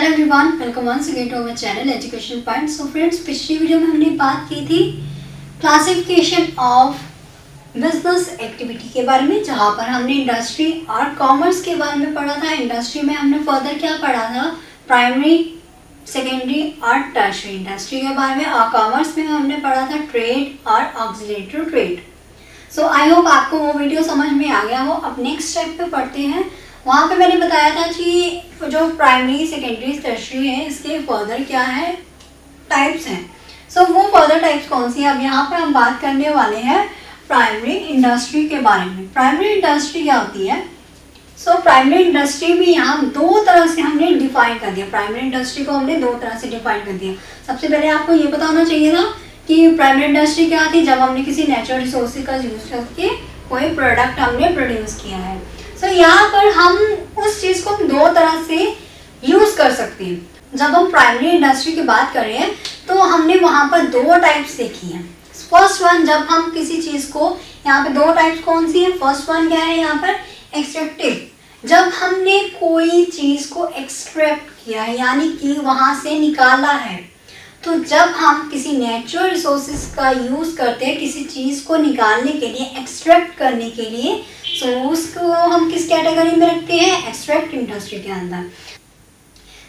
Hello everyone, welcome once again to our channel education point. So friends, पिछली video में हमने बात की थी क्लासिफिकेशन ऑफ बिजनेस एक्टिविटी के बारे में, जहाँ पर हमने इंडस्ट्री और कॉमर्स के बारे में पढ़ा था। इंडस्ट्री में हमने फर्दर क्या पढ़ा था, प्राइमरी, सेकेंडरी और टर्शियरी इंडस्ट्री के बारे में, और कॉमर्स में हमने पढ़ा था ट्रेड और auxiliary trade. So I hope आपको वो वीडियो समझ में आ गया हो। अब नेक्स्ट स्टेप पे पढ़ते हैं। वहाँ पे मैंने बताया था कि जो प्राइमरी, सेकेंडरी, टर्शियरी है, इसके फर्दर क्या है, टाइप्स हैं। सो वो फर्दर टाइप्स कौन सी है, अब यहाँ पर हम बात करने वाले हैं प्राइमरी इंडस्ट्री के बारे में। प्राइमरी इंडस्ट्री क्या होती है? सो प्राइमरी इंडस्ट्री भी यहाँ दो तरह से हमने डिफाइन कर दिया। प्राइमरी इंडस्ट्री को हमने दो तरह से डिफाइन कर दिया। सबसे पहले आपको ये पता होना चाहिए था कि प्राइमरी इंडस्ट्री क्या थी, जब हमने किसी नेचुरल रिसोर्सेज का यूज करके कोई प्रोडक्ट हमने प्रोड्यूस किया है। सो यहाँ पर हम उस चीज को दो तरह से यूज कर सकते हैं। जब हम प्राइमरी इंडस्ट्री की बात करें तो हमने वहां पर दो टाइप्स देखी हैं। फर्स्ट वन, जब हम किसी चीज को, यहाँ पे दो टाइप्स कौन सी है? फर्स्ट वन क्या है यहाँ पर, एक्सट्रैक्टिव। जब हमने कोई चीज को एक्सट्रैक्ट किया है, यानी कि वहां से निकाला है। तो जब हम किसी नेचुरल रिसोर्सेज का यूज करते हैं किसी चीज को निकालने के लिए, एक्सट्रैक्ट करने के लिए, सो उसको हम किस कैटेगरी में रखते हैं? एक्सट्रैक्ट इंडस्ट्री के अंदर।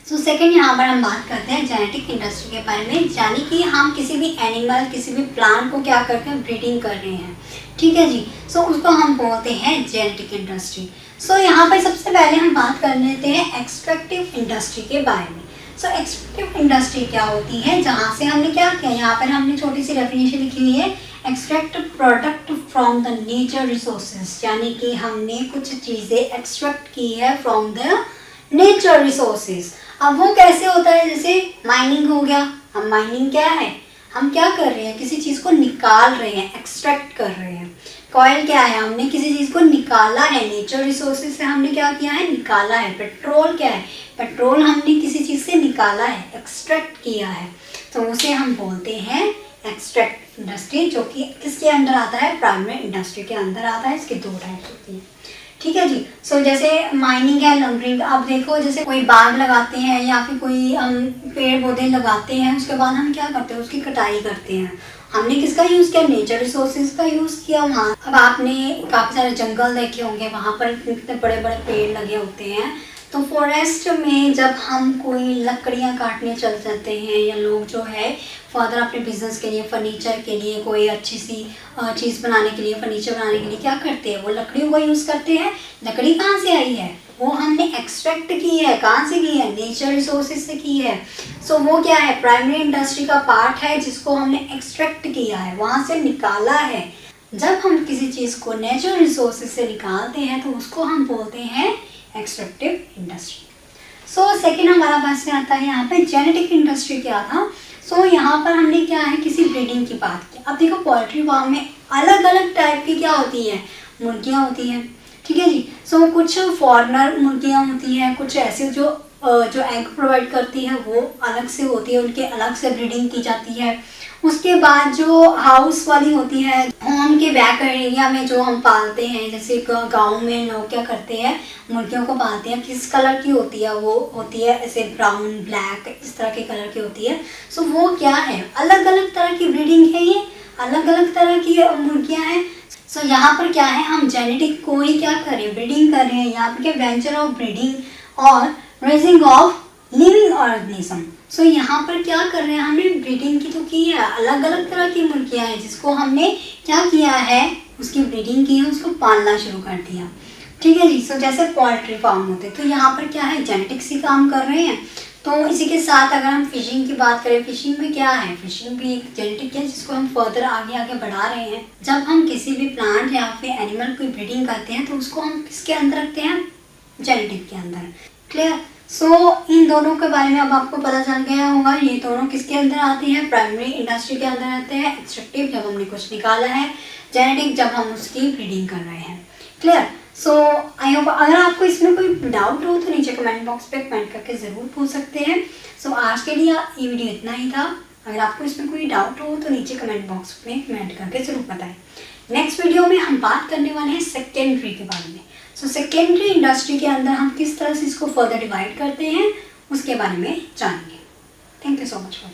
सो सेकंड, यहाँ पर हम बात करते हैं जेनेटिक इंडस्ट्री के बारे में, यानी कि हम किसी भी एनिमल, किसी भी प्लांट को क्या करते हैं, ब्रीडिंग कर रहे हैं। ठीक है जी। सो उसको हम बोलते हैं जेनेटिक इंडस्ट्री। सो यहाँ पर सबसे पहले हम बात कर लेते हैं एक्सट्रैक्टिव इंडस्ट्री के बारे में। सो एक्सट्रैक्टिव इंडस्ट्री क्या होती है, जहाँ से हमने क्या किया, यहाँ पर हमने छोटी सी डेफिनेशन लिखी हुई है, extract product from the nature resources, यानी कि हमने कुछ चीज़ें एक्सट्रैक्ट की है फ्रॉम द नेचर रिसोर्सेज। अब वो कैसे होता है, जैसे माइनिंग हो गया। हम माइनिंग क्या है, हम क्या कर रहे हैं, किसी चीज़ को निकाल रहे हैं, एक्सट्रैक्ट कर रहे हैं। कॉयल क्या है, हमने किसी चीज़ को निकाला है, नेचर रिसोर्सेज से हमने क्या किया है, निकाला है। पेट्रोल क्या है, पेट्रोल हमने किसी चीज़ से निकाला है, एक्सट्रैक्ट किया है, तो उसे हम बोलते हैं एक्सट्रैक्ट इंडस्ट्री, जो कि किसके अंदर आता है, प्राइमरी इंडस्ट्री के अंदर आता है। इसके दो टाइप्स होती हैं। ठीक है जी। सो जैसे माइनिंग है, लंबरिंग। अब देखो, जैसे कोई बाग लगाते हैं या फिर कोई हम पेड़ पौधे लगाते हैं, उसके बाद हम क्या करते हैं, उसकी कटाई करते हैं। हमने किसका यूज़ किया, नेचर रिसोर्सेज का यूज़ किया वहाँ। अब आपने काफ़ी सारे जंगल देखे होंगे, वहाँ पर कितने बड़े बड़े पेड़ लगे होते हैं। तो फॉरेस्ट में जब हम कोई लकड़ियाँ काटने चल जाते हैं, या लोग जो है फर्दर अपने बिजनेस के लिए, फर्नीचर के लिए, कोई अच्छी सी चीज़ बनाने के लिए, फर्नीचर बनाने के लिए क्या करते हैं, वो लकड़ियों का यूज़ करते हैं। लकड़ी कहाँ से आई है, वो हमने एक्सट्रैक्ट की है। कहाँ से की है, नेचर रिसोर्सेज से की है। सो वो क्या है, प्राइमरी इंडस्ट्री का पार्ट है, जिसको हमने एक्सट्रैक्ट किया है, वहाँ से निकाला है। जब हम किसी चीज़ को नेचुरल रिसोर्सेज से निकालते हैं तो उसको हम बोलते हैं एक्सट्रैक्टिव इंडस्ट्री। सो सेकेंड हमारा पास में आता है यहाँ पे जेनेटिक इंडस्ट्री। क्या था, सो यहाँ पर हमने क्या है, किसी ब्रीडिंग की बात की। अब देखो, पोल्ट्री फार्म में अलग अलग टाइप की क्या होती है, मुर्गियाँ होती हैं। ठीक है जी। सो कुछ फॉरेनर मुर्गियाँ होती हैं, कुछ ऐसे जो एग प्रोवाइड करती है वो अलग से होती है, उनके अलग से ब्रीडिंग की जाती है। उसके बाद जो हाउस वाली होती है, होम के बैक एरिया में जो हम पालते हैं, जैसे गांव में लोग क्या करते हैं, मुर्गियों को पालते हैं। किस कलर की होती है, वो होती है ऐसे ब्राउन, ब्लैक, इस तरह के कलर की होती है। सो वो क्या है, अलग अलग तरह की ब्रीडिंग है, ये अलग अलग तरह की मुर्गियाँ हैं। सो यहाँ पर क्या है, हम जेनेटिक को ही क्या करें, ब्रीडिंग कर रहे हैं। यहाँ पर क्या, वेंचर ऑफ ब्रीडिंग और रेजिंग ऑफ लिविंग ऑर्गेनिज्म। सो यहाँ पर क्या कर रहे हैं, हमने ब्रीडिंग की तो की है, अलग अलग तरह की मुर्गियाँ हैं जिसको हमने क्या किया है, उसकी ब्रीडिंग की है, उसको पालना शुरू कर दिया। ठीक है जी। सो जैसे पोल्ट्री फार्म होते हैं, तो यहाँ पर क्या है, जेनेटिक्स ही काम कर रहे हैं। तो इसी के साथ अगर हम फिशिंग की बात करें, फिशिंग में क्या है, फिशिंग भी एक जेनेटिक है, जिसको हम फर्दर आगे आगे बढ़ा रहे हैं। जब हम किसी भी प्लांट या फिर एनिमल की ब्रीडिंग करते हैं तो उसको हम किसके अंदर रखते हैं, जेनेटिक के अंदर। क्लियर। सो इन दोनों के बारे में अब आपको पता चल गया होगा, ये दोनों किसके अंदर आते हैं, प्राइमरी इंडस्ट्री के अंदर आते हैं। एक्सट्रैक्टिव जब हमने कुछ निकाला है, जेनेटिक जब हम उसकी ब्रीडिंग कर रहे हैं। क्लियर। सो आई होप, अगर आपको इसमें कोई डाउट हो तो नीचे कमेंट बॉक्स पे कमेंट करके ज़रूर पूछ सकते हैं। सो आज के लिए ये वीडियो इतना ही था। अगर आपको इसमें कोई डाउट हो तो नीचे कमेंट बॉक्स में कमेंट करके ज़रूर बताएं। नेक्स्ट वीडियो में हम बात करने वाले हैं सेकेंडरी के बारे में। सो सेकेंडरी इंडस्ट्री के अंदर हम किस तरह से इसको फर्दर डिवाइड करते हैं उसके बारे में जानेंगे। Thank you so much for